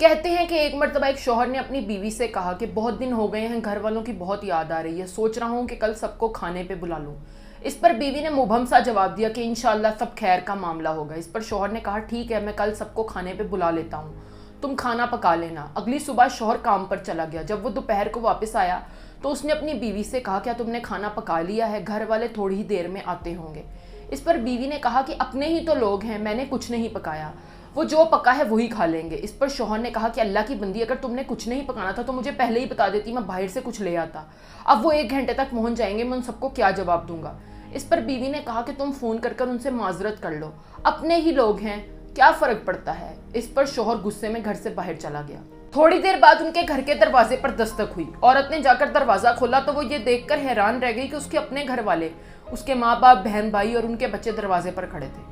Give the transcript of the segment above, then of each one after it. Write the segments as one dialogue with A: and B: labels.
A: کہتے ہیں کہ ایک مرتبہ ایک شوہر نے اپنی بیوی سے کہا کہ بہت دن ہو گئے ہیں، گھر والوں کی بہت یاد آ رہی ہے، سوچ رہا ہوں کہ کل سب کو کھانے پہ بلا لوں۔ اس پر بیوی نے مبہم سا جواب دیا کہ انشاءاللہ سب خیر کا معاملہ ہوگا۔ اس پر شوہر نے کہا ٹھیک ہے، میں کل سب کو کھانے پہ بلا لیتا ہوں، تم کھانا پکا لینا۔ اگلی صبح شوہر کام پر چلا گیا۔ جب وہ دوپہر کو واپس آیا تو اس نے اپنی بیوی سے کہا کیا تم نے کھانا پکا لیا ہے؟ گھر والے تھوڑی ہی دیر میں آتے ہوں گے۔ اس پر بیوی نے کہا کہ اپنے ہی تو لوگ ہیں، میں نے کچھ نہیں پکایا، وہ جو پکا ہے وہی کھا لیں گے۔ اس پر شوہر نے کہا کہ اللہ کی بندی، اگر تم نے کچھ نہیں پکانا تھا تو مجھے پہلے ہی بتا دیتی، میں باہر سے کچھ لے آتا۔ اب وہ 1 گھنٹے تک پہنچ جائیں گے، میں ان سب کو کیا جواب دوں گا؟ اس پر بیوی نے کہا کہ تم فون کر ان سے معذرت کر لو، اپنے ہی لوگ ہیں، کیا فرق پڑتا ہے؟ اس پر شوہر غصے میں گھر سے باہر چلا گیا۔ تھوڑی دیر بعد ان کے گھر کے دروازے پر دستک ہوئی۔ عورت نے جا کر دروازہ کھولا تو وہ یہ دیکھ کر حیران رہ گئی کہ اس کے اپنے گھر والے، اس کے ماں باپ، بہن بھائی اور ان کے بچے دروازے پر کھڑے تھے۔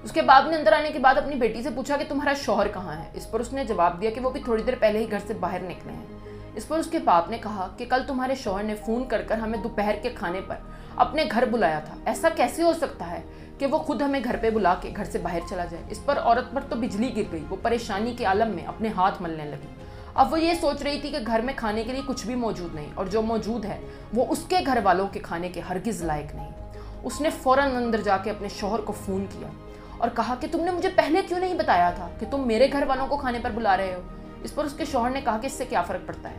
A: اس کے بعد نے اندر آنے کے بعد اپنی بیٹی سے پوچھا کہ تمہارا شوہر کہاں ہے؟ اس پر اس نے جواب دیا کہ وہ بھی تھوڑی دیر پہلے ہی گھر سے باہر نکلے ہیں۔ اس پر اس کے باپ نے کہا کہ کل تمہارے شوہر نے فون کر ہمیں دوپہر کے کھانے پر اپنے گھر بلایا تھا، ایسا کیسے ہو سکتا ہے کہ وہ خود ہمیں گھر پہ بلا کے گھر سے باہر چلا جائے؟ اس پر عورت پر تو بجلی گر گئی، وہ پریشانی کے عالم میں اپنے ہاتھ ملنے لگی۔ اب وہ یہ سوچ رہی تھی کہ گھر میں کھانے کے لیے کچھ بھی موجود نہیں، اور جو موجود ہے وہ اس کے گھر والوں کے کھانے کے ہرگز لائق نہیں۔ اس نے فوراً اندر جا کے اپنے شوہر کو فون کیا اور کہا کہ تم نے مجھے پہلے کیوں نہیں بتایا تھا کہ تم میرے گھر والوں کو کھانے پر بلا رہے ہو؟ اس پر اس کے شوہر نے کہا کہ اس سے کیا فرق پڑتا ہے؟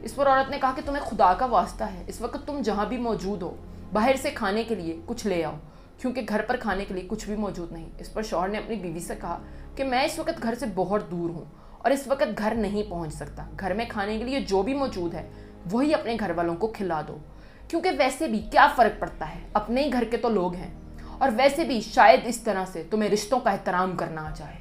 A: اس پر عورت نے کہا کہ تمہیں خدا کا واسطہ ہے، اس وقت تم جہاں بھی موجود ہو باہر سے کھانے کے لیے کچھ لے آؤ، کیونکہ گھر پر کھانے کے لیے کچھ بھی موجود نہیں۔ اس پر شوہر نے اپنی بیوی سے کہا کہ میں اس وقت گھر سے بہت دور ہوں اور اس وقت گھر نہیں پہنچ سکتا، گھر میں کھانے کے لیے جو بھی موجود ہے وہی اپنے گھر والوں کو کھلا دو، کیونکہ ویسے بھی کیا فرق پڑتا ہے، اپنے ہی گھر کے تو لوگ ہیں، اور ویسے بھی شاید اس طرح سے تمہیں رشتوں کا احترام کرنا آ جائے۔